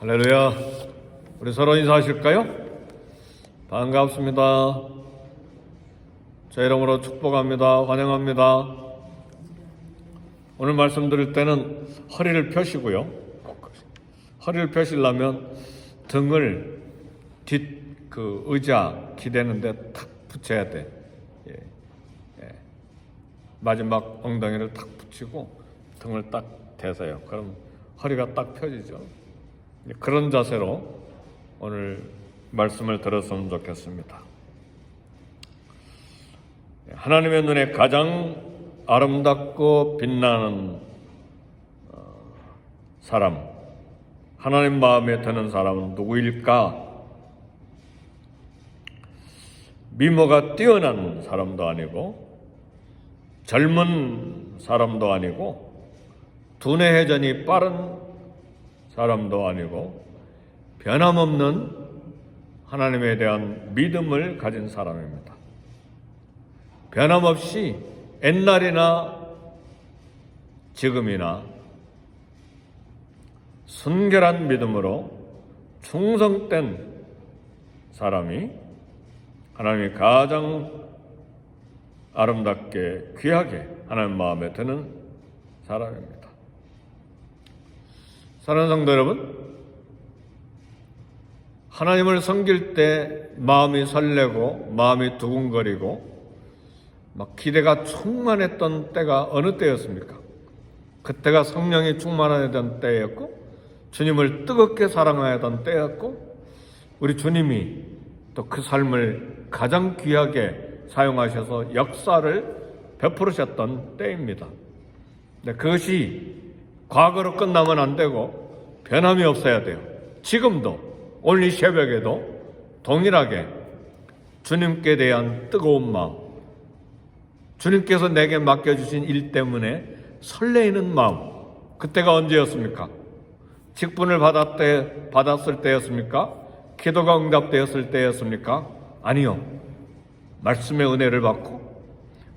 할렐루야. 우리 서로 인사하실까요? 반갑습니다. 제 이름으로 축복합니다. 환영합니다. 오늘 말씀드릴 때는 허리를 펴시고요. 허리를 펴시려면 등을 의자 기대는데 탁 붙여야 돼. 마지막 엉덩이를 탁 붙이고 등을 딱 대세요. 그럼 허리가 딱 펴지죠. 그런 자세로 오늘 말씀을 들었으면 좋겠습니다. 하나님의 눈에 가장 아름답고 빛나는 사람, 하나님 마음에 드는 사람은 누구일까? 미모가 뛰어난 사람도 아니고 젊은 사람도 아니고 두뇌 회전이 빠른 사람도 아니고 변함없는 하나님에 대한 믿음을 가진 사람입니다. 변함없이 옛날이나 지금이나 순결한 믿음으로 충성된 사람이 하나님이 가장 아름답게 귀하게 하나님 마음에 드는 사람입니다. 사랑하는 성도 여러분, 하나님을 섬길 때 마음이 설레고 마음이 두근거리고 막 기대가 충만했던 때가 어느 때였습니까? 그때가 성령이 충만하던 때였고 주님을 뜨겁게 사랑하던 때였고 우리 주님이 또 그 삶을 가장 귀하게 사용하셔서 역사를 베풀으셨던 때입니다. 그것이 과거로 끝나면 안 되고 변함이 없어야 돼요. 지금도 오늘 이 새벽에도 동일하게 주님께 대한 뜨거운 마음, 주님께서 내게 맡겨주신 일 때문에 설레이는 마음, 그때가 언제였습니까? 직분을 받았을 때였습니까? 기도가 응답되었을 때였습니까? 아니요. 말씀의 은혜를 받고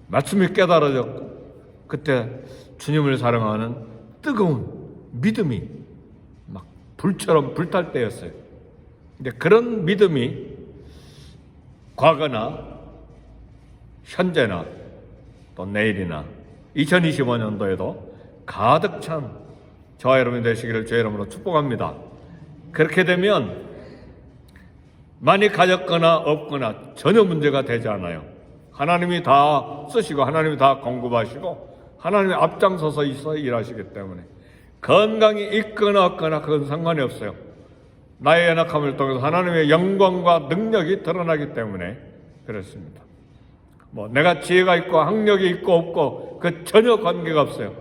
말씀이 깨달아졌고 그때 주님을 사랑하는 뜨거운 믿음이 막 불처럼 불탈 때였어요. 근데 그런 믿음이 과거나 현재나 또 내일이나 2025년도에도 가득 찬 저와 여러분이 되시기를 주의 이름으로 축복합니다. 그렇게 되면 많이 가졌거나 없거나 전혀 문제가 되지 않아요. 하나님이 다 쓰시고 하나님이 다 공급하시고 하나님이 앞장서서 있어 일하시기 때문에 건강이 있거나 없거나 그건 상관이 없어요. 나의 연약함을 통해서 하나님의 영광과 능력이 드러나기 때문에 그렇습니다. 내가 지혜가 있고 학력이 있고 없고 그 전혀 관계가 없어요.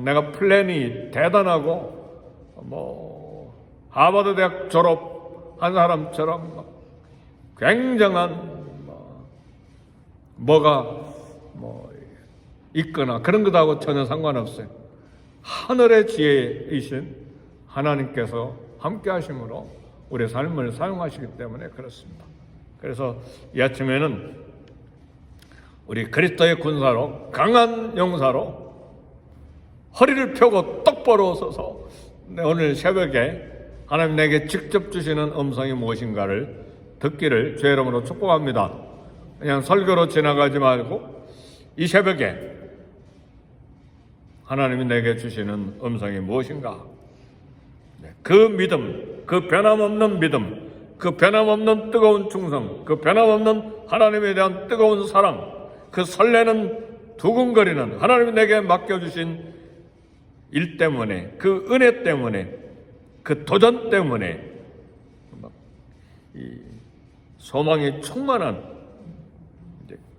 내가 플랜이 대단하고 하버드 대학 졸업한 사람처럼 굉장한 뭐가 있거나 그런 것하고 전혀 상관없어요. 하늘의 지혜이신 하나님께서 함께 하심으로 우리의 삶을 사용하시기 때문에 그렇습니다. 그래서 이 아침에는 우리 그리스도의 군사로 강한 용사로 허리를 펴고 똑바로 서서 오늘 새벽에 하나님 내게 직접 주시는 음성이 무엇인가를 듣기를 주의 이름으로 축복합니다. 그냥 설교로 지나가지 말고 이 새벽에 하나님이 내게 주시는 음성이 무엇인가? 그 믿음, 그 변함없는 믿음, 그 변함없는 뜨거운 충성, 그 변함없는 하나님에 대한 뜨거운 사랑, 그 설레는 두근거리는 하나님이 내게 맡겨주신 일 때문에, 그 은혜 때문에, 그 도전 때문에 이 소망이 충만한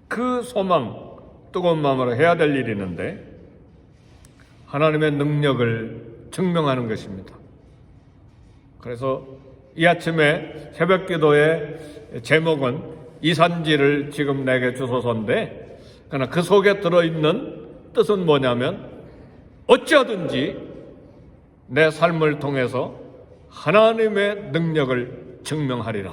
그 소망, 뜨거운 마음으로 해야 될 일이 있는데 하나님의 능력을 증명하는 것입니다. 그래서 이 아침에 새벽 기도의 제목은 이산지를 지금 내게 주소서인데 그러나 그 속에 들어있는 뜻은 뭐냐면 어찌하든지 내 삶을 통해서 하나님의 능력을 증명하리라.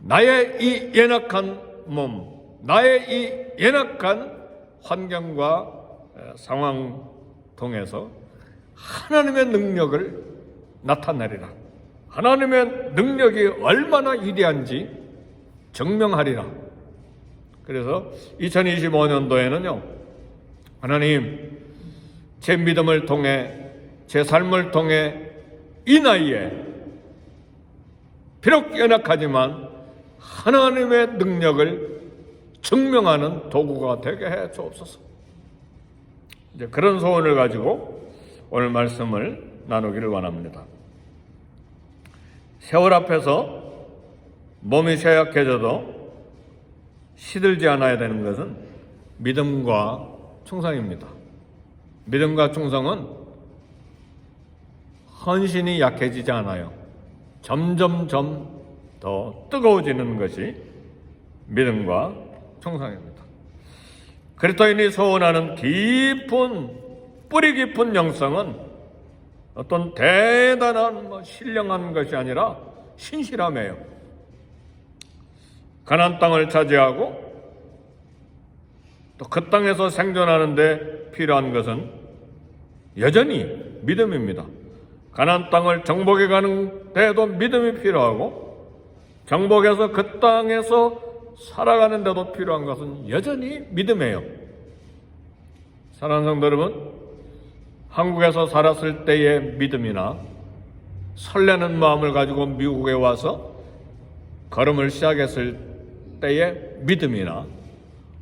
나의 이 연약한 몸, 나의 이 연약한 환경과 상황 통해서 하나님의 능력을 나타내리라. 하나님의 능력이 얼마나 위대한지 증명하리라. 그래서 2025년도에는요, 하나님, 제 믿음을 통해, 제 삶을 통해 이 나이에 비록 연약하지만 하나님의 능력을 증명하는 도구가 되게 해 주옵소서. 이제 그런 소원을 가지고 오늘 말씀을 나누기를 원합니다. 세월 앞에서 몸이 쇠약해져도 시들지 않아야 되는 것은 믿음과 충성입니다. 믿음과 충성은 헌신이 약해지지 않아요. 점점점 더 뜨거워지는 것이 믿음과 충성입니다. 그리스도인이 소원하는 깊은 뿌리 깊은 영성은 어떤 대단한 신령한 것이 아니라 신실함이에요. 가나안 땅을 차지하고 또 그 땅에서 생존하는 데 필요한 것은 여전히 믿음입니다. 가나안 땅을 정복해 가는 데에도 믿음이 필요하고 정복해서 그 땅에서 살아가는 데도 필요한 것은 여전히 믿음이에요. 사랑하는 성도 여러분, 한국에서 살았을 때의 믿음이나 설레는 마음을 가지고 미국에 와서 걸음을 시작했을 때의 믿음이나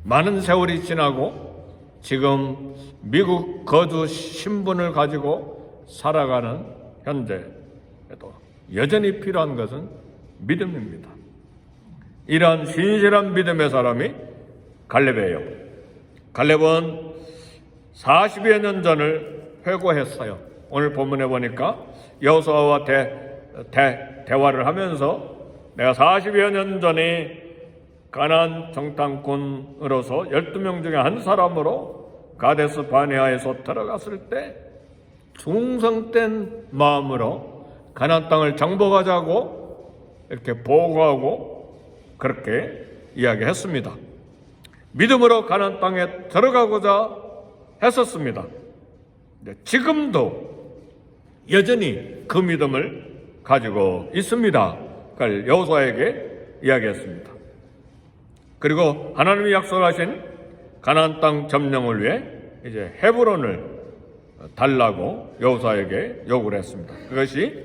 많은 세월이 지나고 지금 미국 거주 신분을 가지고 살아가는 현재에도 여전히 필요한 것은 믿음입니다. 이러한 신실한 믿음의 사람이 갈렙이에요. 갈렙은 40여 년 전을 회고했어요. 오늘 본문에 보니까 여호수아와 대화를 하면서 내가 40여 년 전에 가나안 정탐꾼으로서 12명 중에 한 사람으로 가데스 바네아에서 들어갔을 때 충성된 마음으로 가나안 땅을 정복하자고 이렇게 보고하고 그렇게 이야기했습니다. 믿음으로 가나안 땅에 들어가고자 했었습니다. 지금도 여전히 그 믿음을 가지고 있습니다. 그걸 여호수아에게 이야기했습니다. 그리고 하나님이 약속하신 가나안 땅 점령을 위해 이제 헤브론을 달라고 여호수아에게 요구를 했습니다. 그것이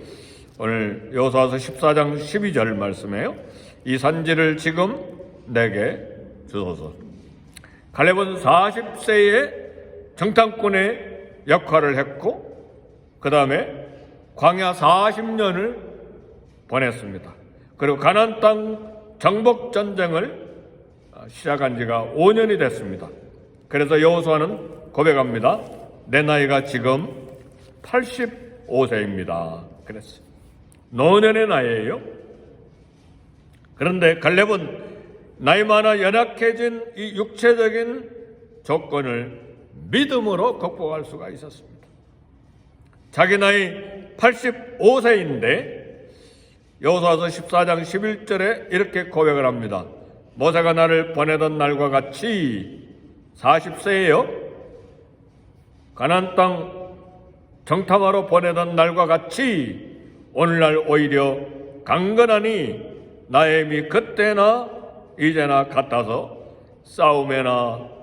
오늘 여호수아서 14장 12절 말씀이에요. 이 산지를 지금 내게 주소서. 갈렙은 40세에 정탐꾼의 역할을 했고 그 다음에 광야 40년을 보냈습니다. 그리고 가나안 땅 정복 전쟁을 시작한 지가 5년이 됐습니다. 그래서 여호수아는 고백합니다. 내 나이가 지금 85세입니다. 그랬어요. 노년의 나이예요. 그런데 갈렙은 나이 많아 연약해진 이 육체적인 조건을 믿음으로 극복할 수가 있었습니다. 자기 나이 85세인데 여호수아서 14장 11절에 이렇게 고백을 합니다. 모세가 나를 보내던 날과 같이 40세예요. 가나안 땅 정탐하러 보내던 날과 같이 오늘날 오히려 강건하니 나의 힘이 그때나 이제나 같아서 싸움에나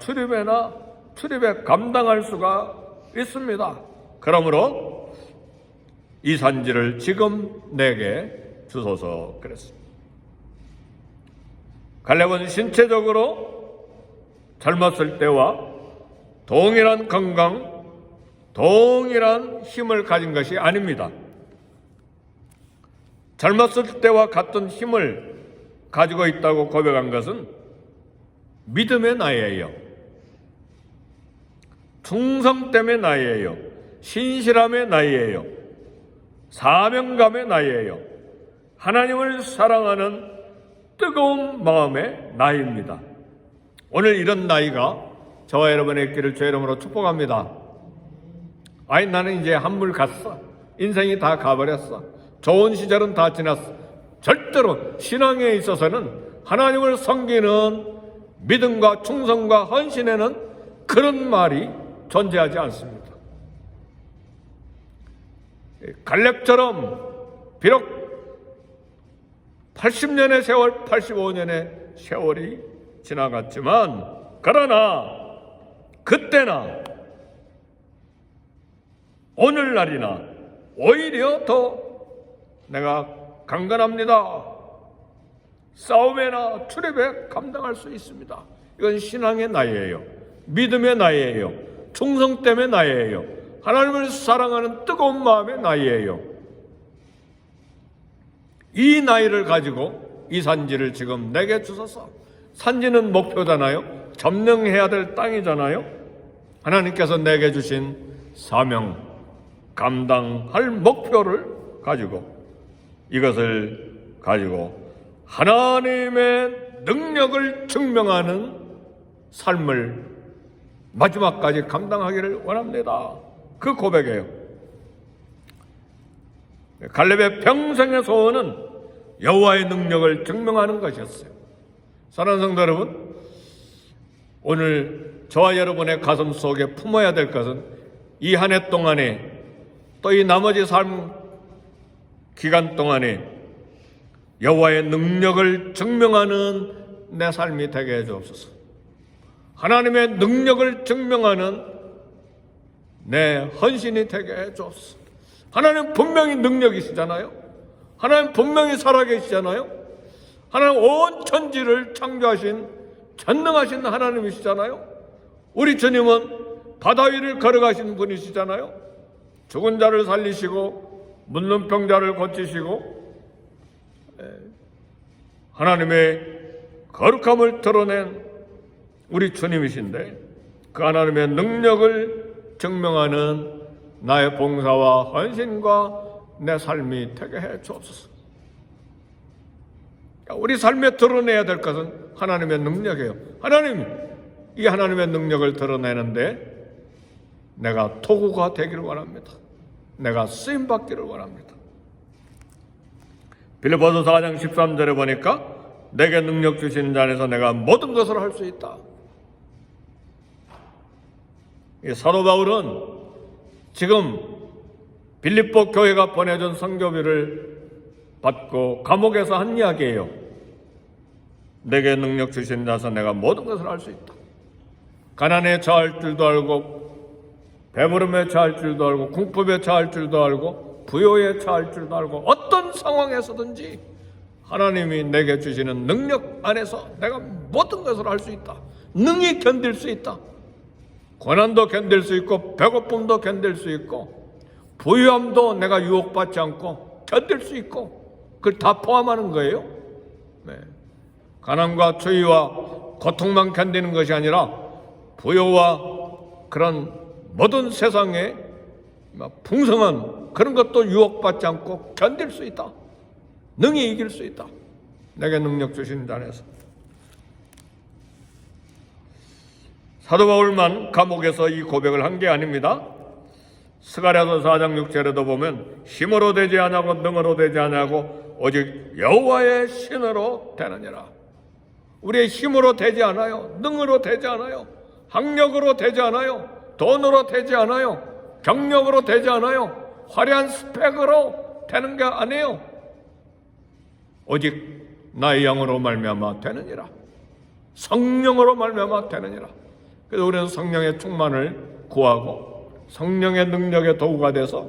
출입에 감당할 수가 있습니다. 그러므로 이 산지를 지금 내게 주소서 그랬습니다. 갈렙은 신체적으로 젊었을 때와 동일한 건강, 동일한 힘을 가진 것이 아닙니다. 젊었을 때와 같은 힘을 가지고 있다고 고백한 것은 믿음의 나이예요. 충성됨의 나이예요. 신실함의 나이예요. 사명감의 나이예요. 하나님을 사랑하는 뜨거운 마음의 나이입니다. 오늘 이런 나이가 저와 여러분의 있기를 주의 이름으로 축복합니다. 아니 나는 이제 한물 갔어. 인생이 다 가버렸어. 좋은 시절은 다 지났어. 절대로 신앙에 있어서는 하나님을 섬기는 믿음과 충성과 헌신에는 그런 말이 존재하지 않습니다. 갈렙처럼 비록 80년의 세월, 85년의 세월이 지나갔지만 그러나 그때나 오늘날이나 오히려 더 내가 강건합니다. 싸움에나 출입에 감당할 수 있습니다. 이건 신앙의 나이예요. 믿음의 나이예요. 충성됨의 나이예요. 하나님을 사랑하는 뜨거운 마음의 나이예요. 이 나이를 가지고 이 산지를 지금 내게 주소서. 산지는 목표잖아요. 점령해야 될 땅이잖아요. 하나님께서 내게 주신 사명, 감당할 목표를 가지고 이것을 가지고 하나님의 능력을 증명하는 삶을 마지막까지 감당하기를 원합니다. 그 고백이에요. 갈렙의 평생의 소원은 여호와의 능력을 증명하는 것이었어요. 사랑하는 성도 여러분, 오늘 저와 여러분의 가슴 속에 품어야 될 것은 이 한 해 동안에 또 이 나머지 삶 기간 동안에 여호와의 능력을 증명하는 내 삶이 되게 해주옵소서. 하나님의 능력을 증명하는 내 헌신이 되게 해주옵소서. 하나님 분명히 능력이시잖아요. 하나님 분명히 살아계시잖아요. 하나님 온 천지를 창조하신 전능하신 하나님이시잖아요. 우리 주님은 바다 위를 걸어가신 분이시잖아요. 죽은 자를 살리시고 묻는 병자를 고치시고 하나님의 거룩함을 드러낸 우리 주님이신데 그 하나님의 능력을 증명하는 나의 봉사와 헌신과 내 삶이 되게 해 주옵소서. 우리 삶에 드러내야 될 것은 하나님의 능력이에요. 하나님, 이 하나님의 능력을 드러내는데 내가 도구가 되기를 원합니다. 내가 쓰임받기를 원합니다. 빌립보서 4장 13절에 보니까 내게 능력 주시는 자 안에서 내가 모든 것을 할 수 있다. 이 사도 바울은 지금 빌립보 교회가 보내준 선교비를 받고 감옥에서 한 이야기예요. 내게 능력 주신 자서 내가 모든 것을 할 수 있다. 가난에 처할 줄도 알고 배부름에 처할 줄도 알고 궁핍에 처할 줄도 알고 부요에 처할 줄도 알고 어떤 상황에서든지 하나님이 내게 주시는 능력 안에서 내가 모든 것을 할 수 있다. 능히 견딜 수 있다. 고난도 견딜 수 있고 배고픔도 견딜 수 있고 부유함도 내가 유혹받지 않고 견딜 수 있고 그걸 다 포함하는 거예요. 네. 가난과 추위와 고통만 견디는 것이 아니라 부요와 그런 모든 세상에 풍성한 그런 것도 유혹받지 않고 견딜 수 있다. 능히 이길 수 있다. 내게 능력 주시는 자 안에서. 사도 바울만 감옥에서 이 고백을 한 게 아닙니다. 스가랴서 4장 6절에도 보면 힘으로 되지 아니하고 능으로 되지 아니하고 오직 여호와의 신으로 되느니라. 우리의 힘으로 되지 않아요. 능으로 되지 않아요. 학력으로 되지 않아요. 돈으로 되지 않아요. 경력으로 되지 않아요. 화려한 스펙으로 되는 게 아니에요. 오직 나의 영으로 말미암아 되느니라. 성령으로 말미암아 되느니라. 그래서 우리는 성령의 충만을 구하고 성령의 능력의 도구가 돼서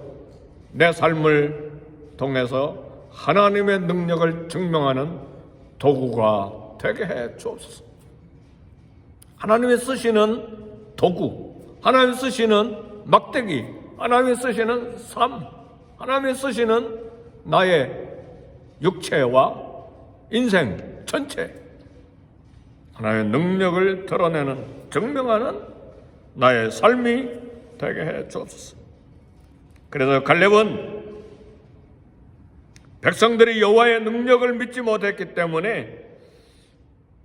내 삶을 통해서 하나님의 능력을 증명하는 도구가 되게 해 주옵소서. 하나님이 쓰시는 도구, 하나님이 쓰시는 막대기, 하나님이 쓰시는 삶, 하나님이 쓰시는 나의 육체와 인생 전체, 하나님의 능력을 드러내는, 증명하는 나의 삶이 되게 해 주옵소서. 그래서 갈렙은 백성들이 여호와의 능력을 믿지 못했기 때문에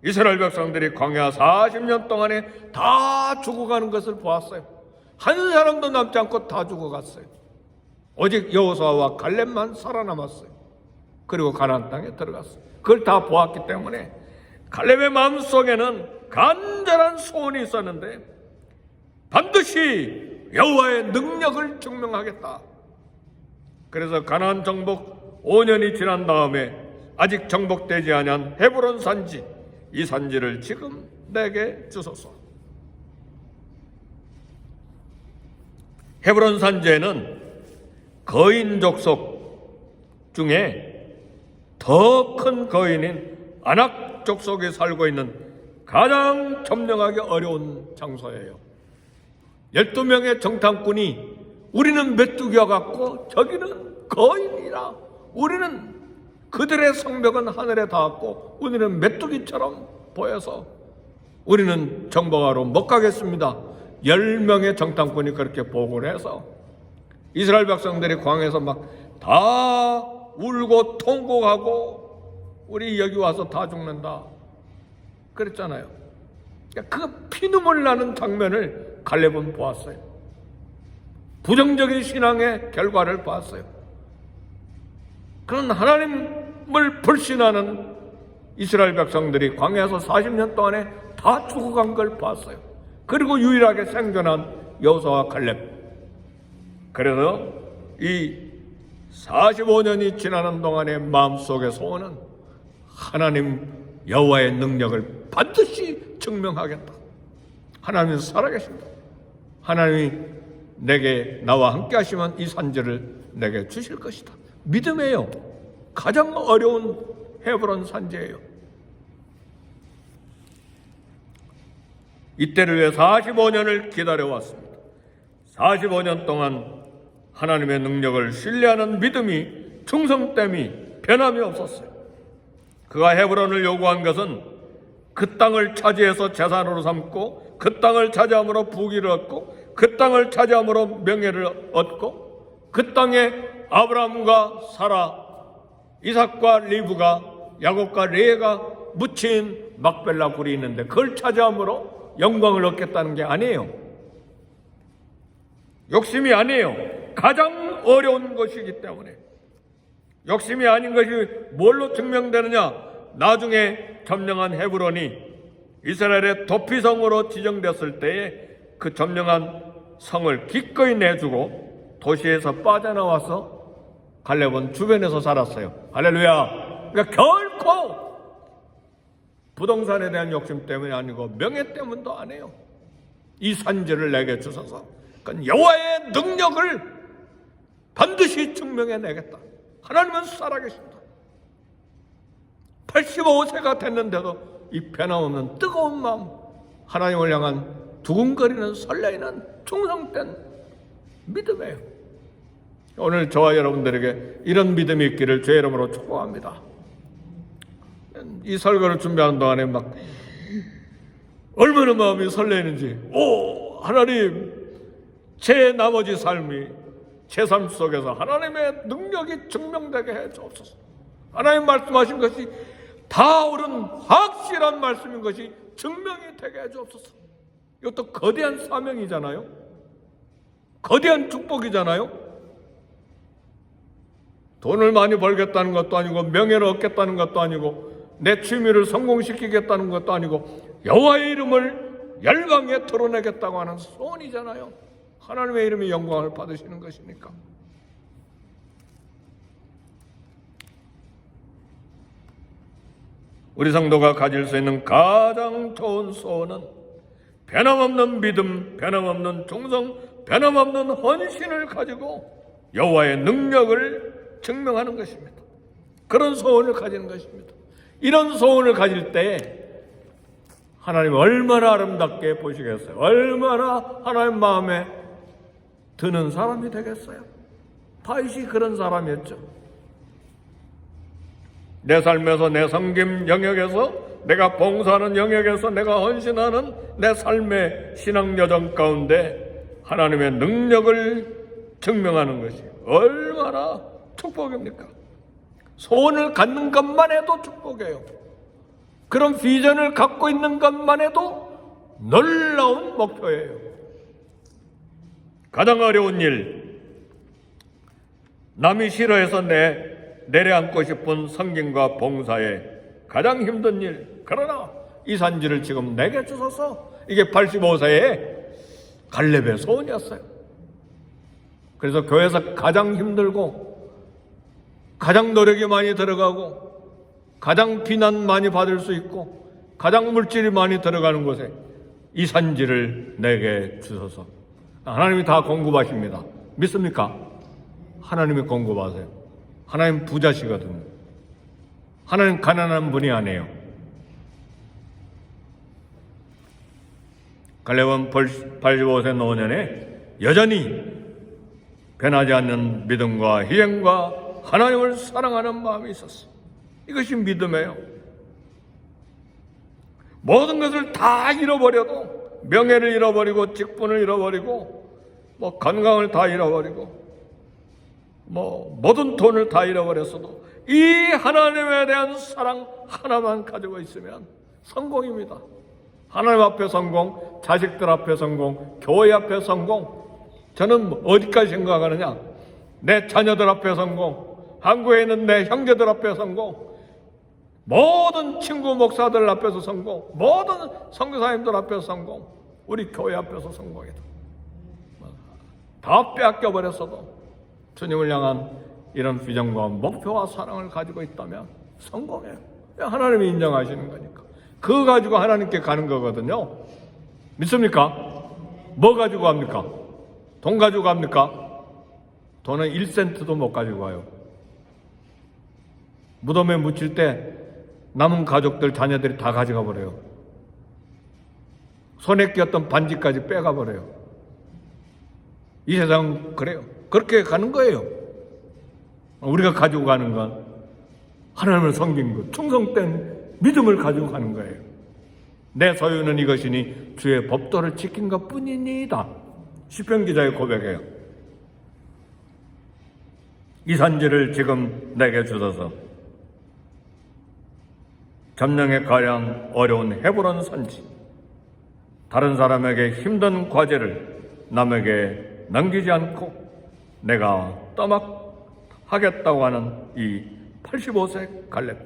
이스라엘 백성들이 광야 40년 동안에 다 죽어가는 것을 보았어요. 한 사람도 남지 않고 다 죽어갔어요. 오직 여호수아와 갈렙만 살아남았어요. 그리고 가나안 땅에 들어갔어요. 그걸 다 보았기 때문에 갈렙의 마음속에는 간절한 소원이 있었는데 반드시 여호와의 능력을 증명하겠다. 그래서 가나안 정복 5년이 지난 다음에 아직 정복되지 아니한 헤브론 산지, 이 산지를 지금 내게 주소서. 헤브론 산지에는 거인 족속 중에 더 큰 거인인 아낙 족속에 살고 있는 가장 점령하기 어려운 장소예요. 12명의 정탐꾼이 우리는 메뚜기와 같고 저기는 거인이라, 우리는 그들의 성벽은 하늘에 닿았고 우리는 메뚜기처럼 보여서 우리는 정복하러 못 가겠습니다. 10명의 정탐꾼이 그렇게 보고를 해서 이스라엘 백성들이 광야에서 막 다 울고 통곡하고 우리 여기 와서 다 죽는다 그랬잖아요. 그 피눈물 나는 장면을 갈렙은 보았어요. 부정적인 신앙의 결과를 봤어요. 그런 하나님을 불신하는 이스라엘 백성들이 광야에서 40년 동안에 다 죽어간 걸 봤어요. 그리고 유일하게 생존한 여호수아와 갈렙. 그래서 이 45년이 지나는 동안의 마음속의 소원은 하나님 여호와의 능력을 반드시 증명하겠다. 하나님은 살아계신다. 하나님이 내게 나와 함께 하시면 이 산지를 내게 주실 것이다. 믿음이에요. 가장 어려운 헤브론 산지예요. 이때를 위해 45년을 기다려왔습니다. 45년 동안 하나님의 능력을 신뢰하는 믿음이, 충성됨이, 변함이 없었어요. 그가 헤브론을 요구한 것은 그 땅을 차지해서 재산으로 삼고 그 땅을 차지함으로 부귀를 얻고 그 땅을 차지함으로 명예를 얻고 그 땅에 아브라함과 사라, 이삭과 리브가, 야곱과 레아가 묻힌 막벨라 굴이 있는데 그걸 차지함으로 영광을 얻겠다는 게 아니에요. 욕심이 아니에요. 가장 어려운 것이기 때문에. 욕심이 아닌 것이 뭘로 증명되느냐? 나중에 점령한 헤브론이 이스라엘의 도피성으로 지정됐을 때에 그 점령한 성을 기꺼이 내주고 도시에서 빠져나와서 갈렙은 주변에서 살았어요. 할렐루야. 그러니까 결코 부동산에 대한 욕심 때문이 아니고 명예 때문도 아니에요. 이 산지를 내게 주소서. 그러니까 여호와의 능력을 반드시 증명해내겠다. 하나님은 살아계신다. 85세가 됐는데도 이 변함없는 뜨거운 마음, 하나님을 향한 두근거리는 설레이는 충성된 믿음이에요. 오늘 저와 여러분들에게 이런 믿음이 있기를 주의 이름으로 축복합니다. 이 설교를 준비하는 동안에 막 얼마나 마음이 설레는지, 하나님, 제 나머지 삶이 제 삶 속에서 하나님의 능력이 증명되게 해 주옵소서. 하나님 말씀하신 것이 다 옳은 확실한 말씀인 것이 증명이 되게 해 주옵소서. 이것도 거대한 사명이잖아요. 거대한 축복이잖아요. 돈을 많이 벌겠다는 것도 아니고 명예를 얻겠다는 것도 아니고 내 취미를 성공시키겠다는 것도 아니고 여호와의 이름을 열방에 드러내겠다고 하는 소원이잖아요. 하나님의 이름이 영광을 받으시는 것이니까. 우리 성도가 가질 수 있는 가장 좋은 소원은 변함없는 믿음, 변함없는 충성, 변함없는 헌신을 가지고 여호와의 능력을 증명하는 것입니다. 그런 소원을 가지는 것입니다. 이런 소원을 가질 때 하나님 얼마나 아름답게 보시겠어요? 얼마나 하나님 마음에 드는 사람이 되겠어요? 다윗이 그런 사람이었죠. 내 삶에서, 내 섬김 영역에서, 내가 봉사하는 영역에서, 내가 헌신하는 내 삶의 신앙 여정 가운데 하나님의 능력을 증명하는 것이 얼마나 축복입니까? 소원을 갖는 것만 해도 축복이에요. 그런 비전을 갖고 있는 것만 해도 놀라운 목표예요. 가장 어려운 일, 남이 싫어해서 내려앉고 싶은 성김과 봉사에 가장 힘든 일, 그러나 이 산지를 지금 내게 주소서. 이게 85세의 갈렙의 소원이었어요. 그래서 교회에서 가장 힘들고 가장 노력이 많이 들어가고 가장 비난 많이 받을 수 있고 가장 물질이 많이 들어가는 곳에 이 산지를 내게 주소서. 하나님이 다 공급하십니다. 믿습니까? 하나님이 공급하세요. 하나님 부자시거든요. 하나님 가난한 분이 아니에요. 갈렙은 85세 노년에 여전히 변하지 않는 믿음과 희생과 하나님을 사랑하는 마음이 있었어요. 이것이 믿음이에요. 모든 것을 다 잃어버려도, 명예를 잃어버리고 직분을 잃어버리고 건강을 다 잃어버리고 모든 돈을 다 잃어버렸어도 이 하나님에 대한 사랑 하나만 가지고 있으면 성공입니다. 하나님 앞에 성공, 자식들 앞에 성공, 교회 앞에 성공. 저는 어디까지 생각하느냐? 내 자녀들 앞에 성공, 한국에 있는 내 형제들 앞에 성공, 모든 친구 목사들 앞에서 성공, 모든 선교사님들 앞에서 성공, 우리 교회 앞에서 성공이다. 다 빼앗겨 버렸어도 주님을 향한 이런 비전과 목표와 사랑을 가지고 있다면 성공해요. 하나님이 인정하시는 거니까. 그거 가지고 하나님께 가는 거거든요. 믿습니까? 뭐 가지고 갑니까? 돈 가지고 갑니까? 돈은 1센트도 못 가지고 가요. 무덤에 묻힐 때 남은 가족들, 자녀들이 다 가져가 버려요. 손에 끼었던 반지까지 빼가 버려요. 이 세상은 그래요. 그렇게 가는 거예요. 우리가 가지고 가는 건 하나님을 섬긴 것, 충성된 믿음을 가지고 가는 거예요. 내 소유는 이것이니 주의 법도를 지킨 것 뿐이니이다. 시편 기자의 고백이에요. 이 산지를 지금 내게 주소서. 점령에 가량 어려운 헤브론 산지, 다른 사람에게 힘든 과제를 남에게 넘기지 않고 내가 떠맡하겠다고 하는 이 85세 갈렙.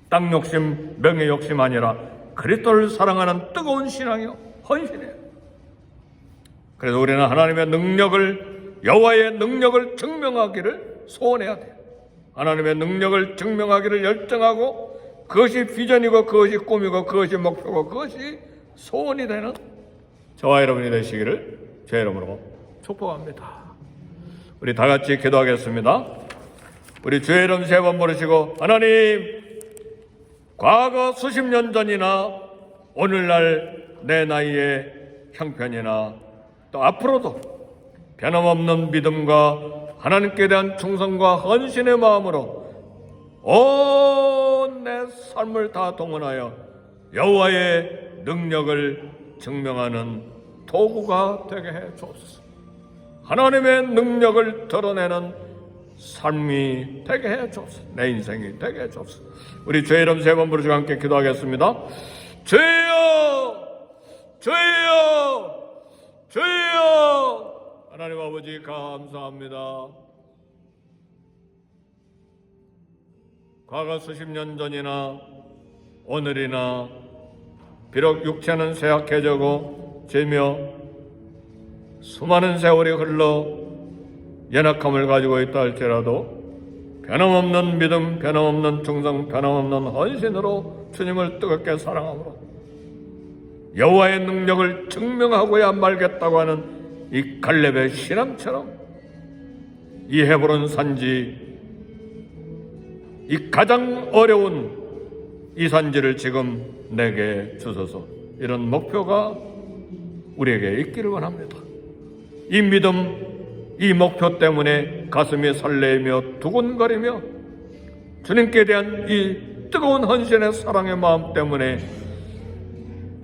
땅 욕심, 명예 욕심 아니라 그리스도를 사랑하는 뜨거운 신앙이요, 헌신이에요. 그래서 우리는 하나님의 능력을, 여호와의 능력을 증명하기를 소원해야 돼요. 하나님의 능력을 증명하기를 열정하고 그것이 비전이고 그것이 꿈이고 그것이 목표고 그것이 소원이 되는 저와 여러분이 되시기를 제 이름으로 축복합니다. 우리 다 같이 기도하겠습니다. 우리 주의 이름 3번 부르시고, 하나님, 과거 수십 년 전이나 오늘날 내 나이의 형편이나 또 앞으로도 변함없는 믿음과 하나님께 대한 충성과 헌신의 마음으로 온 내 삶을 다 동원하여 여호와의 능력을 증명하는 도구가 되게 해 주옵소서. 하나님의 능력을 드러내는 삶이 되게 해 주옵소서. 내 인생이 되게 해 주옵소서. 우리 주의 이름 3번 부르시고 함께 기도하겠습니다. 주여, 주여, 주여. 하나님 아버지 감사합니다. 과거 수십 년 전이나 오늘이나 비록 육체는 쇠약해지고 죄며 수많은 세월이 흘러 연약함을 가지고 있다 할지라도 변함없는 믿음, 변함없는 충성, 변함없는 헌신으로 주님을 뜨겁게 사랑함으로 여호와의 능력을 증명하고야 말겠다고 하는 이 갈렙의 신앙처럼 이 헤브론 산지, 이 가장 어려운 이 산지를 지금 내게 주소서. 이런 목표가 우리에게 있기를 원합니다. 이 믿음, 이 목표 때문에 가슴이 설레며 두근거리며 주님께 대한 이 뜨거운 헌신의 사랑의 마음 때문에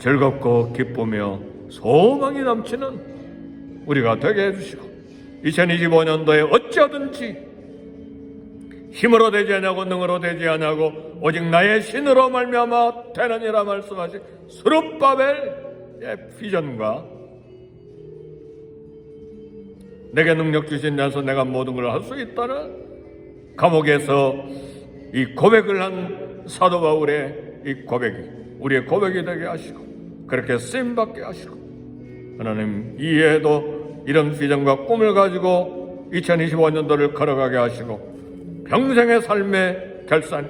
즐겁고 기쁘며 소망이 넘치는 우리가 되게 해주시고 2025년도에 어찌하든지 힘으로 되지 않냐고 능으로 되지 않냐고 오직 나의 신으로 말미암아 되느니라 말씀하신 스룹바벨의 비전과 내게 능력 주신 자서 내가 모든 걸 할 수 있다는 감옥에서 이 고백을 한 사도 바울의 이 고백이 우리의 고백이 되게 하시고 그렇게 쓰임받게 하시고 하나님 이해에도 이런 비전과 꿈을 가지고 2025년도를 걸어가게 하시고 평생의 삶의 결산,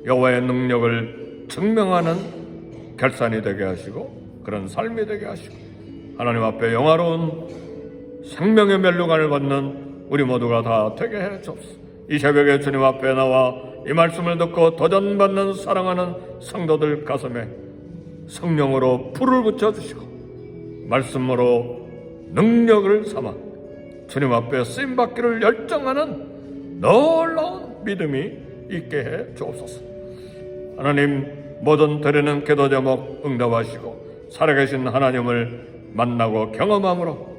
여호와의 능력을 증명하는 결산이 되게 하시고 그런 삶이 되게 하시고 하나님 앞에 영화로운 생명의 멸류관을 받는 우리 모두가 다 되게 해 주옵소서. 이 새벽에 주님 앞에 나와 이 말씀을 듣고 도전받는 사랑하는 성도들 가슴에 성령으로 불을 붙여주시고 말씀으로 능력을 삼아 주님 앞에 쓰임받기를 열정하는 놀라운 믿음이 있게 해 주옵소서. 하나님, 모든 드리는 기도 제목 응답하시고 살아계신 하나님을 만나고 경험함으로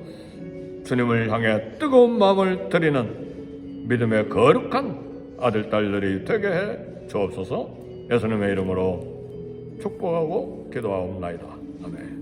주님을 향해 뜨거운 마음을 드리는 믿음의 거룩한 아들, 딸들이 되게 해 주옵소서. 예수님의 이름으로 축복하고 기도하옵나이다. 아멘.